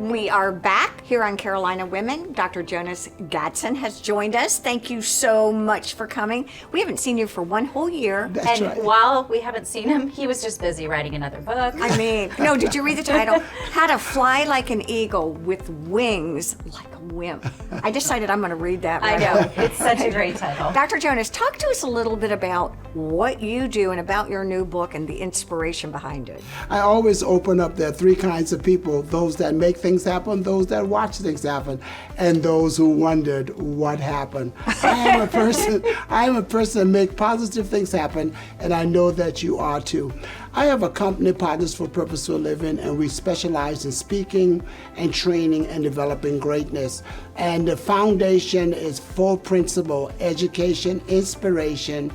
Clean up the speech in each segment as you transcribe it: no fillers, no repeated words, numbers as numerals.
We are back here on Carolina Women. Dr. Jonas Gadson has joined us. Thank you so much for coming. We haven't seen you for one whole year. That's right. While we haven't seen him, he was just busy writing another book. I mean, no, did you read the title? How to Fly Like an Eagle with Wings Like a Wimp. I decided I'm going to read that. I know. It's such a great title. Dr. Jonas, talk to us a little bit about what you do and about your new book and the inspiration behind it. I always open up, there are three kinds of people: those that make things happen, those that watch things happen, and those who wondered what happened. I am a person that make positive things happen, and I know that you are too. I have a company, Partners for Purposeful Living, and we specialize in speaking and training and developing greatness. And the foundation is full principle: education, inspiration,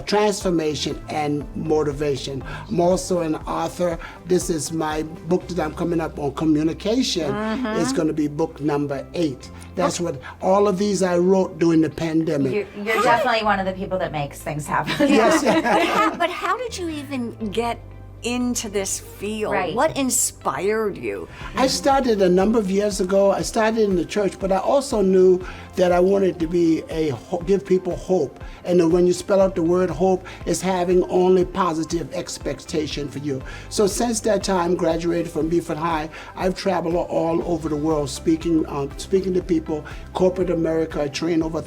transformation, and motivation. I'm also an author. This is my book that I'm coming up on, communication. It's going to be book number 8. That's what all of these I wrote during the pandemic. You're definitely one of the people that makes things happen. Yes. But how did you even get into this field? Right. What inspired you? I started a number of years ago. I started in the church, but I also knew that I wanted to be give people hope. And when you spell out the word hope, it's having only positive expectation for you. So since that time, graduated from Beaufort High, I've traveled all over the world speaking to people. Corporate America, I train over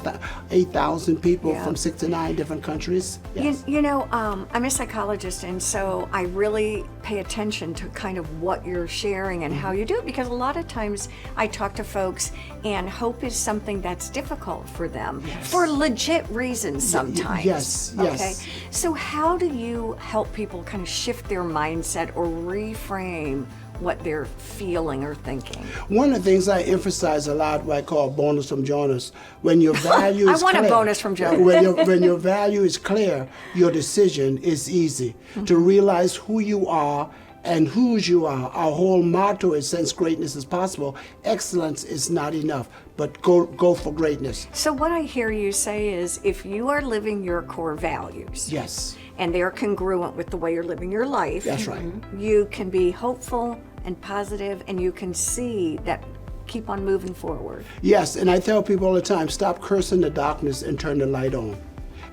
8,000 people from 69 different countries. Yes. You know, I'm a psychologist, and so I really pay attention to kind of what you're sharing and how you do it, because a lot of times I talk to folks and hope is something that's difficult for them for legit reasons sometimes. Yes. Okay. So how do you help people kind of shift their mindset or reframe what they're feeling or thinking? One of the things I emphasize a lot, what I call bonus from Jonas, when your value is I want clear, a bonus from Jonas. when your value is clear, your decision is easy. To realize who you are and whose you are. Our whole motto is, since greatness is possible, excellence is not enough, but go for greatness. So what I hear you say is, if you are living your core values, Yes. and they're congruent with the way you're living your life, That's right. you can be hopeful and positive, and you can see that keep on moving forward. Yes, and I tell people all the time, stop cursing the darkness and turn the light on.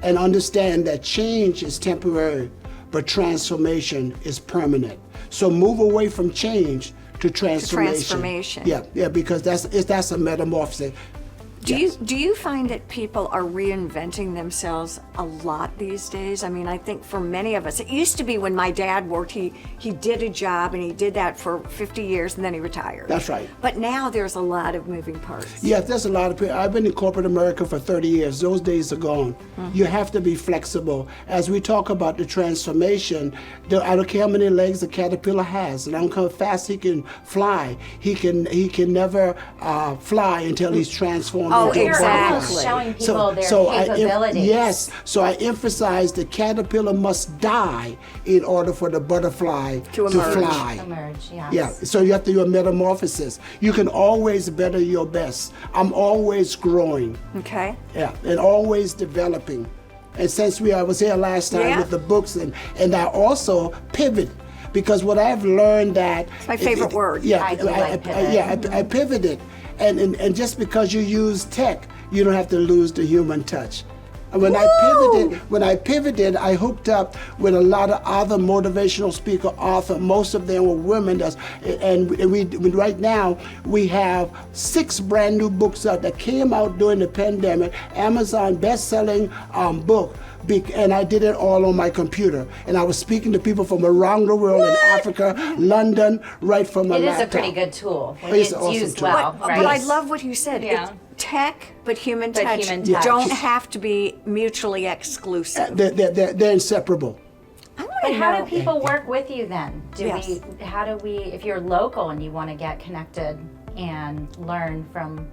And understand that change is temporary, but transformation is permanent. So move away from change to transformation. Yeah, because that's a metamorphosis. Do you find that people are reinventing themselves a lot these days? I mean, I think for many of us, it used to be when my dad worked, he did a job and he did that for 50 years and then he retired. That's right. But now there's a lot of moving parts. Yes, there's a lot of people. I've been in corporate America for 30 years. Those days are gone. You have to be flexible. As we talk about the transformation, I don't care how many legs a caterpillar has, and I don't care how fast he can fly. He can never fly until he's transformed. Oh, into a exactly. butterfly. Showing people their capabilities. Yes, so I emphasize the caterpillar must die in order for the butterfly to fly. Emerge, yes. Yeah, so you have to do a metamorphosis. You can always better your best. I'm always growing. Okay. Yeah, and always developing. And since I was here last time with the books, and I also pivot. Because what I've learned that... It's my favorite word. Yeah, I do like pivot. I pivoted. And just because you use tech, you don't have to lose the human touch. And when I pivoted, I hooked up with a lot of other motivational speaker authors. Most of them were women. Right now, we have 6 brand new books out that came out during the pandemic, Amazon best-selling book. And I did it all on my computer. And I was speaking to people from around the world, in Africa, London, right from my laptop. It is a pretty good tool when It's it's awesome used tool. well, But right? I love what you said. Yeah. It's tech, but human But touch. human touch. Don't have to be mutually exclusive. They're inseparable. But how do people work with you then? If you're local and you want to get connected and learn from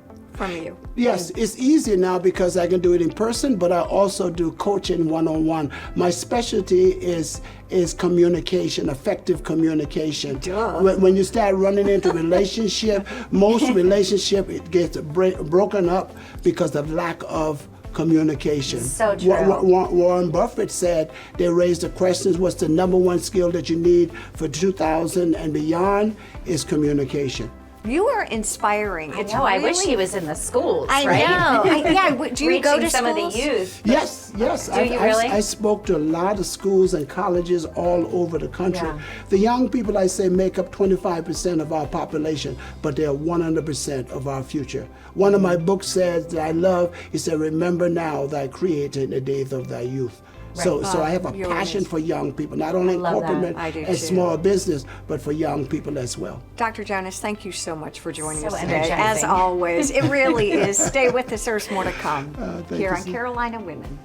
you? Yes, it's easier now because I can do it in person, but I also do coaching one-on-one. My specialty is communication, effective communication. Duh. When you start running into relationship, most relationship, it gets broken up because of lack of communication. So true. Warren Buffett said, they raised the questions, what's the number one skill that you need for 2000 and beyond is communication. You are inspiring. I know. I wish he was in the schools. I right? know. Do you go to Reaching some of schools? the youth. Yes. Do you really? I spoke to a lot of schools and colleges all over the country. Yeah. The young people, I say, make up 25% of our population, but they're 100% of our future. One of my books says that I love, it said, remember now thy creator in the days of thy youth. So I have a you're passion amazing. for young people, not only love corporate that. I do and too. small business, but for young people as well. Dr. Jonas, thank you so much for joining So us today. As energizing. always, it really is. Stay with us. There's more to come thank here you, on Sue. Carolina Women.